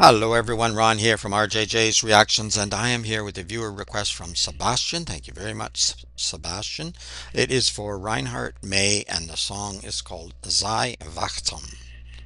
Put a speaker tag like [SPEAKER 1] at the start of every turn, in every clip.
[SPEAKER 1] Hello everyone, Ron here from RJJ's Reactions, and I am here with a viewer request from Sebastian. Thank you very much, Sebastian. It is for Reinhard Mey, and the song is called Sei wachsam.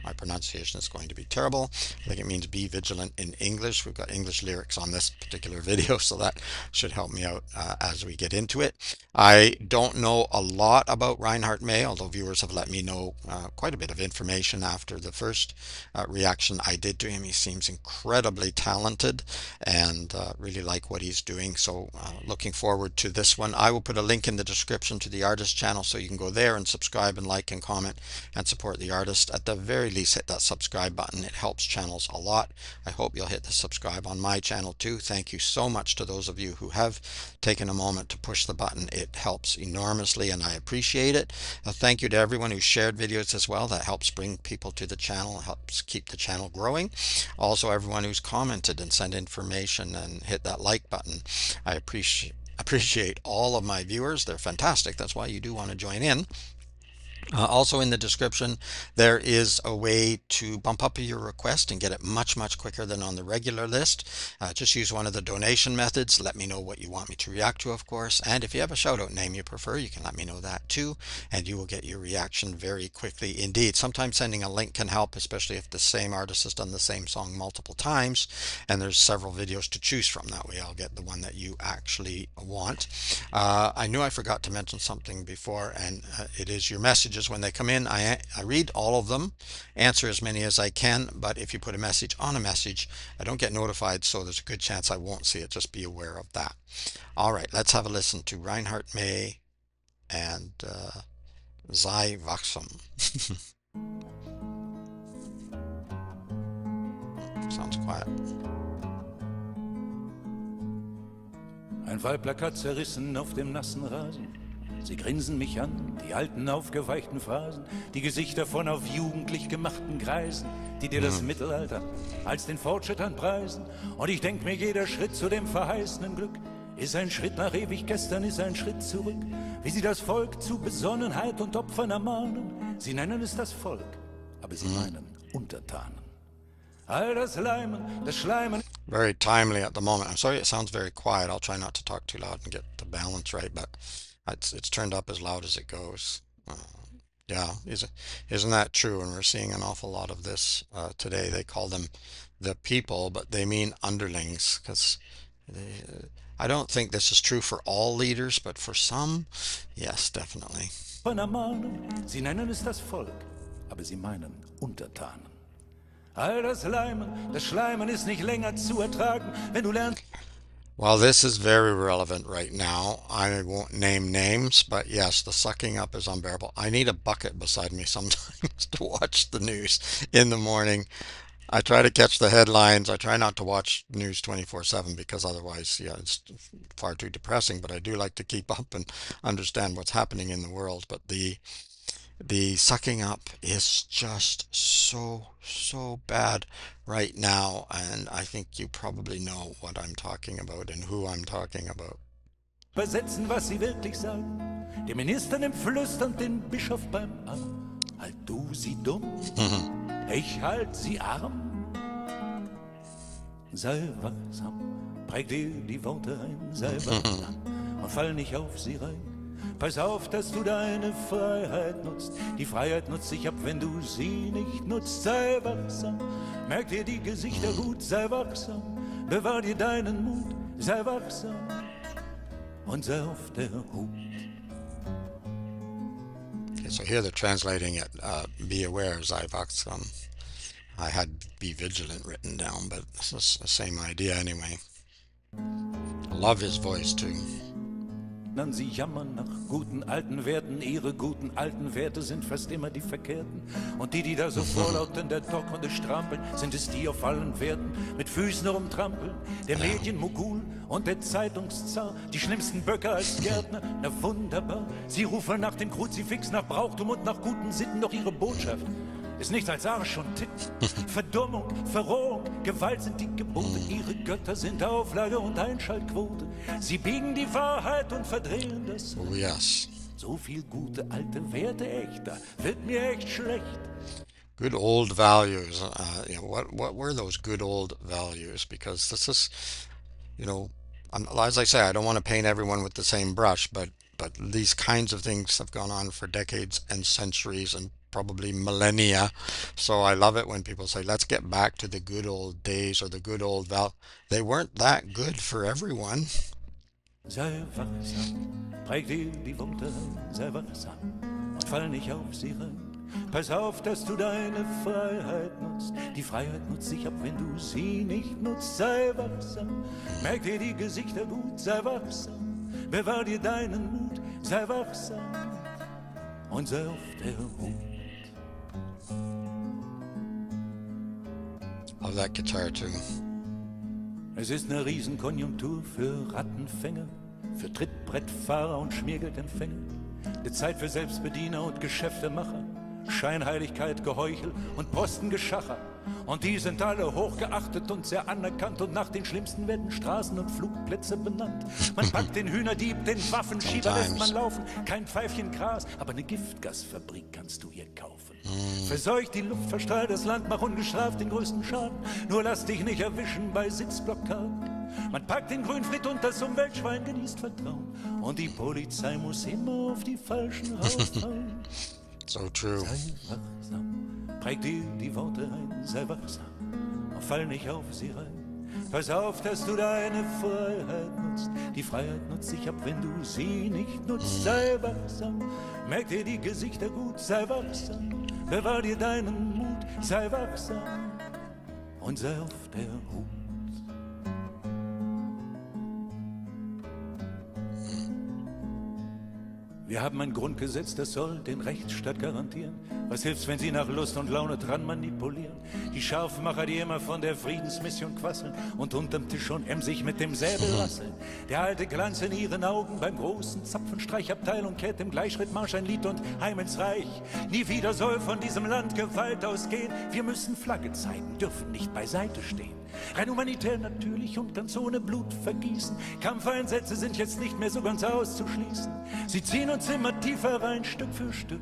[SPEAKER 1] My pronunciation is going to be terrible. I think it means be vigilant in English. We've got English lyrics on this particular video, so that should help me out as we get into it. I don't know a lot about Reinhard Mey, although viewers have let me know quite a bit of information after the first reaction I did to him. He seems incredibly talented and really like what he's doing. So looking forward to this one. I will put a link in the description to the artist channel so you can go there and subscribe and like and comment and support the artist. At the very least, hit that subscribe button. It helps channels a lot. I hope you'll hit the subscribe on my channel too. Thank you so much to those of you who have taken a moment to push the button. It helps enormously and I appreciate it. Thank you to everyone who shared videos as well. That helps bring people to the channel, helps keep the channel growing. Also, everyone who's commented and sent information and hit that like button. I appreciate all of my viewers. They're fantastic. That's why you do want to join in. Also in the description, there is a way to bump up your request and get it much quicker than on the regular list. Just use one of the donation methods. Let me know what you want me to react to, of course. And if you have a shout out name you prefer, you can let me know that too. And you will get your reaction very quickly indeed. Sometimes sending a link can help, especially if the same artist has done the same song multiple times. And there's several videos to choose from. That way I'll get the one that you actually want. I knew I forgot to mention something before, and it is your messages. When they come in, I read all of them, answer as many as I can, but if you put a message on a message, I don't get notified, so there's a good chance I won't see it. Just be aware of that. All right, let's have a listen to Reinhard Mey and Sei wachsam. Sounds quiet.
[SPEAKER 2] Ein Wahlplakat zerrissen auf dem nassen Rasen. Sie grinsen mich an, die alten aufgeweichten Phrasen, die Gesichter von auf jugendlich gemachten Greisen, die dir das Mittelalter als den Fortschritt anpreisen. Und ich denk mir, jeder Schritt zu dem verheißenen Glück ist ein Schritt nach ewig gestern, ist ein Schritt zurück. Wie sie das Volk zu Besonnenheit und Opfern ermahnen. Sie nennen es das Volk, aber sie meinen Untertanen. All das Leimen, das Schleimen.
[SPEAKER 1] Very timely at the moment. I'm sorry it sounds very quiet. I'll try not to talk too loud and get the balance right, but it's turned up as loud as it goes. Yeah, isn't that true? And we're seeing an awful lot of this today. They call them the people, but they mean underlings, because I don't think this is true for all leaders, but for some, yes, definitely.
[SPEAKER 2] Sie nennen es das Volk, aber sie meinen Untertanen. All das Leimen, das Schleimen ist nicht länger zu ertragen, wenn du lernst.
[SPEAKER 1] Well, this is very relevant right now. I won't name names, but yes, the sucking up is unbearable. I need a bucket beside me sometimes to watch the news in the morning. I try to catch the headlines. I try not to watch news 24/7 because otherwise, yeah, it's far too depressing. But I do like to keep up and understand what's happening in the world. But the sucking up is just so bad right now, and I think you probably know what I'm talking about and who I'm talking about.
[SPEAKER 2] Übersetzen, was sie wirklich sagen. Den Ministern im Flüstern, den Bischof beim Arm. Halt du sie dumm, ich halt sie arm. Sei wachsam, präg dir die Worte ein, sei wachsam und fall nicht auf sie rein. Pass auf, dass du deine Freiheit nutzt. Die Freiheit nutzt sich ab, wenn du sie nicht nutzt. Sei wachsam, merk dir die Gesichter gut, sei wachsam. Bewahr dir deinen Mut, sei wachsam und sei auf der Hut.
[SPEAKER 1] Okay, so here they're translating it, be aware, sei wachsam. I had be vigilant written down, but this is the same idea anyway. I love his voice too.
[SPEAKER 2] Sie jammern nach guten alten Werten, ihre guten alten Werte sind fast immer die verkehrten. Und die da so vorlaut in der Dockernde strampeln, sind es die auf allen Werten mit Füßen rumtrampeln. Der Medienmogul und der Zeitungszar, die schlimmsten Böcke als Gärtner, na wunderbar. Sie rufen nach dem Kruzifix, nach Brauchtum und nach guten Sitten, doch ihre Botschaft ist nichts als Arsch und Tick. Verdummung, Verrohung, Gewalt sind die Gebote. Ihre Götter sind Auflage und Einschaltquote. Sie biegen die Wahrheit und verdrehen das.
[SPEAKER 1] Oh yes.
[SPEAKER 2] So viel gute alte Werte echt, da wird mir echt schlecht.
[SPEAKER 1] Good old values. What were those good old values? Because this is, you know, as I say, I don't want to paint everyone with the same brush, but these kinds of things have gone on for decades and centuries and probably millennia. So I love it when people say, let's get back to the good old days or the good old val. They weren't that good for everyone.
[SPEAKER 2] Sei wachsam, präg dir die Worte ein, sei wachsam und fall nicht auf sie rein. Pass auf, dass du deine Freiheit nutzt. Die Freiheit nutzt sich ab, wenn du sie nicht nutzt. Sei wachsam, merk dir die Gesichter gut, sei wachsam. Bewahr dir deinen Mut, sei wachsam und sei auf der Hut.
[SPEAKER 1] Love that guitar too.
[SPEAKER 2] Es ist eine Riesenkonjunktur für Rattenfänger, für Trittbrettfahrer und Schmiergeldempfänger. Eine Zeit für Selbstbediener und Geschäftemacher, Scheinheiligkeit, Geheuchel und Postengeschacher. Und die sind alle hochgeachtet und sehr anerkannt und nach den Schlimmsten werden Straßen und Flugplätze benannt. Man packt den Hühnerdieb, den Waffenschieber lässt man laufen, kein Pfeifchen Gras, aber eine Giftgasfabrik kannst du hier kaufen. Verseucht die Luft, verstrahlt das Land, mach ungestraft den größten Schaden, nur lass dich nicht erwischen bei Sitzblockaden. Man packt den Grünfried und das Umweltschwein genießt Vertrauen und die Polizei muss immer auf die Falschen raushauen.
[SPEAKER 1] So true.
[SPEAKER 2] Sei wachsam, präg dir die Worte ein, sei wachsam und fall nicht auf sie rein. Pass auf, dass du deine Freiheit nutzt. Die Freiheit nutzt sich ab, wenn du sie nicht nutzt. Sei wachsam, merk dir die Gesichter gut, sei wachsam. Bewahr dir deinen Mut, sei wachsam und sei auf der Hut. Wir haben ein Grundgesetz, das soll den Rechtsstaat garantieren. Was hilft's, wenn sie nach Lust und Laune dran manipulieren? Die Scharfmacher, die immer von der Friedensmission quasseln und unterm Tisch schon emsig mit dem Säbel rasseln. Der alte Glanz in ihren Augen beim großen Zapfenstreichabteilung kehrt im Gleichschrittmarsch ein Lied und heim ins Reich. Nie wieder soll von diesem Land Gewalt ausgehen. Wir müssen Flagge zeigen, dürfen nicht beiseite stehen. Rein humanitär natürlich und ganz ohne Blutvergießen. Kampfeinsätze sind jetzt nicht mehr so ganz auszuschließen. Sie ziehen uns immer tiefer rein, Stück für Stück.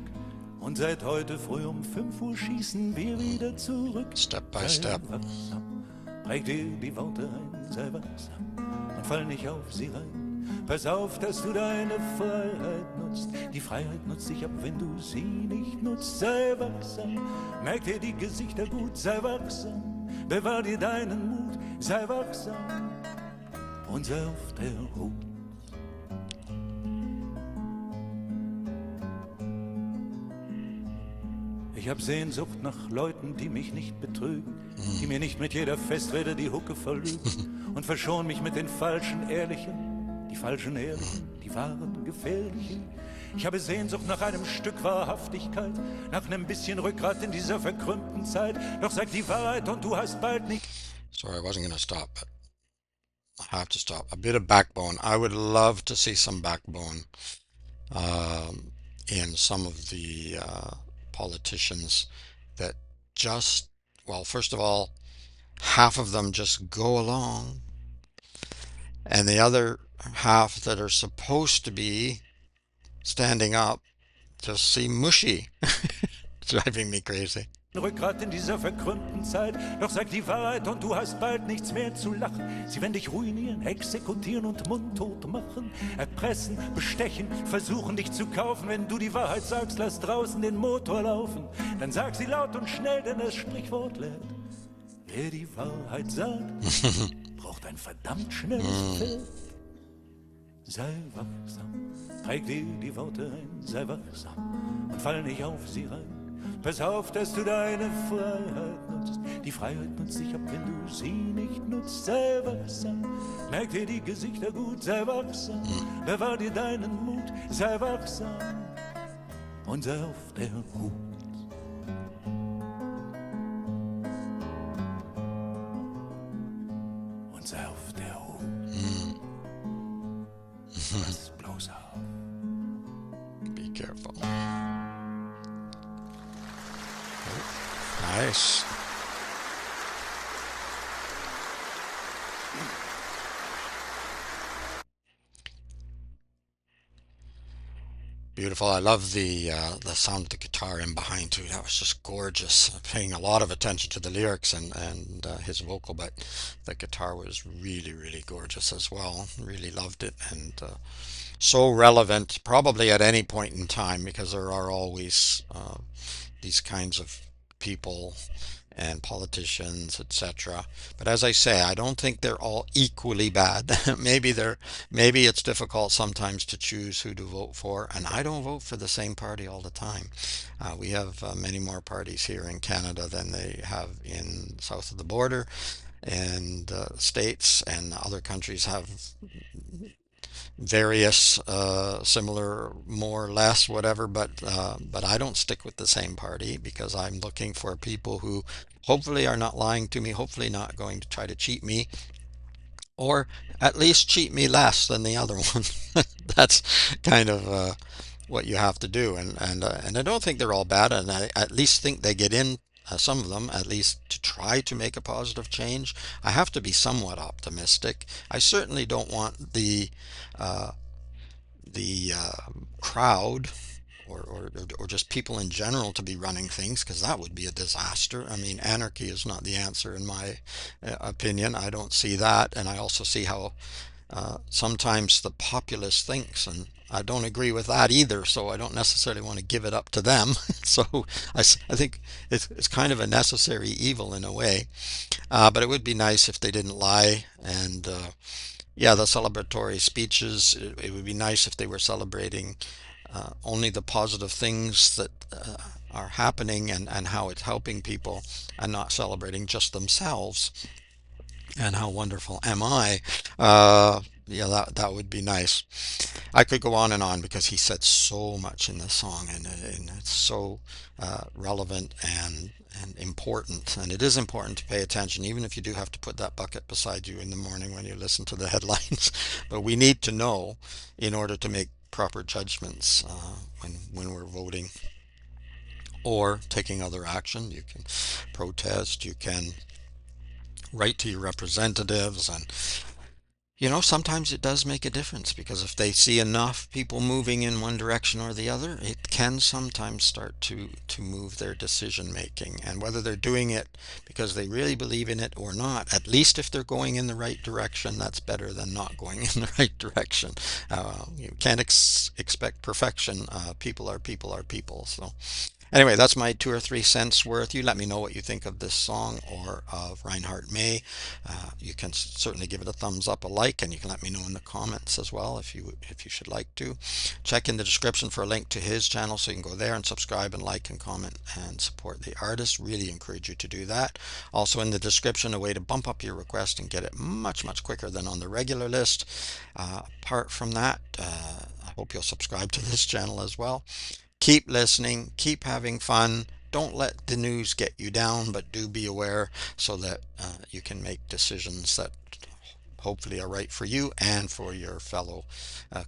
[SPEAKER 2] Und seit heute früh um 5 Uhr schießen wir wieder zurück.
[SPEAKER 1] Step by step.
[SPEAKER 2] Sei wachsam, präg dir die Worte ein, sei wachsam und fall nicht auf sie rein. Pass auf, dass du deine Freiheit nutzt. Die Freiheit nutzt sich ab, wenn du sie nicht nutzt. Sei wachsam, merk dir die Gesichter gut, sei wachsam. Bewahr dir deinen Mut, sei wachsam und sei auf der Hut. Ich hab Sehnsucht nach Leuten, die mich nicht betrügen, die mir nicht mit jeder Festrede die Hucke verlügen und verschon mich mit den falschen Ehrlichen, die falschen Ehrlichen, die wahren Gefährlichen. Ich habe Sehnsucht nach einem Stück Wahrhaftigkeit, nach einem bisschen Rückgrat in dieser verkrümmten Zeit. Doch sag die Wahrheit und du hast bald nicht...
[SPEAKER 1] Sorry, I wasn't going to stop, but I have to stop. A bit of backbone. I would love to see some backbone in some of the politicians that just, well, first of all, half of them just go along, and the other half that are supposed to be standing up just seem mushy. Driving me crazy.
[SPEAKER 2] Rückgrat in dieser verkrümmten Zeit, doch sag die Wahrheit und du hast bald nichts mehr zu lachen. Sie werden dich ruinieren, exekutieren und mundtot machen, erpressen, bestechen, versuchen dich zu kaufen. Wenn du die Wahrheit sagst, lass draußen den Motor laufen. Dann sag sie laut und schnell, denn das Sprichwort lehrt: wer die Wahrheit sagt, braucht ein verdammt schnelles Pferd. Sei wachsam, präg dir die Worte ein, sei wachsam und fall nicht auf sie rein. Pass auf, dass du deine Freiheit nutzt. Die Freiheit nutzt sich ab, wenn du sie nicht nutzt. Sei wachsam, merk dir die Gesichter gut, sei wachsam. Bewahr dir deinen Mut, sei wachsam und sei auf der Hut. Und sei auf der Hut. Pass bloß auf.
[SPEAKER 1] Be careful. Nice. Beautiful. I love the sound of the guitar in behind too. That was just gorgeous. Paying a lot of attention to the lyrics and his vocal, but the guitar was really really gorgeous as well. Really loved it and so relevant, probably at any point in time because there are always these kinds of people and politicians, etc. But as I say, I don't think they're all equally bad. Maybe it's difficult sometimes to choose who to vote for, and I don't vote for the same party all the time. We have many more parties here in Canada than they have in south of the border, and states and other countries have various similar, more or less, whatever. But I don't stick with the same party because I'm looking for people who hopefully are not lying to me, hopefully not going to try to cheat me, or at least cheat me less than the other one. That's kind of what you have to do, and I don't think they're all bad, and I at least think they get in. Some of them, at least, to try to make a positive change. I have to be somewhat optimistic. I certainly don't want uh, the crowd or just people in general to be running things because that would be a disaster. I mean, anarchy is not the answer in my opinion. I don't see that, and I also see how sometimes the populace thinks, and I don't agree with that either. So I don't necessarily want to give it up to them. So I think it's kind of a necessary evil in a way. But it would be nice if they didn't lie and. Yeah, the celebratory speeches, it would be nice if they were celebrating only the positive things that are happening and how it's helping people and not celebrating just themselves and how wonderful am I. Yeah, that would be nice. I could go on and on because he said so much in this song and it's so relevant and important. And it is important to pay attention, even if you do have to put that bucket beside you in the morning when you listen to the headlines. But we need to know in order to make proper judgments when we're voting or taking other action. You can protest, you can write to your representatives, and sometimes it does make a difference because if they see enough people moving in one direction or the other, it can sometimes start to move their decision making. And whether they're doing it because they really believe in it or not, at least if they're going in the right direction, that's better than not going in the right direction. You can't expect perfection. People are people. So anyway, that's my 2 or 3 cents worth. You let me know what you think of this song or of Reinhard Mey. You can certainly give it a thumbs up, a like, and you can let me know in the comments as well if you should like to. Check in the description for a link to his channel so you can go there and subscribe and like and comment and support the artist. Really encourage you to do that. Also in the description, a way to bump up your request and get it much, much quicker than on the regular list. Apart from that, I hope you'll subscribe to this channel as well. Keep listening, keep having fun. Don't let the news get you down, but do be aware so that you can make decisions that hopefully are right for you and for your fellow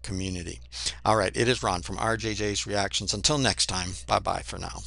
[SPEAKER 1] community. All right, it is Ron from RJJ's Reactions. Until next time, bye bye for now.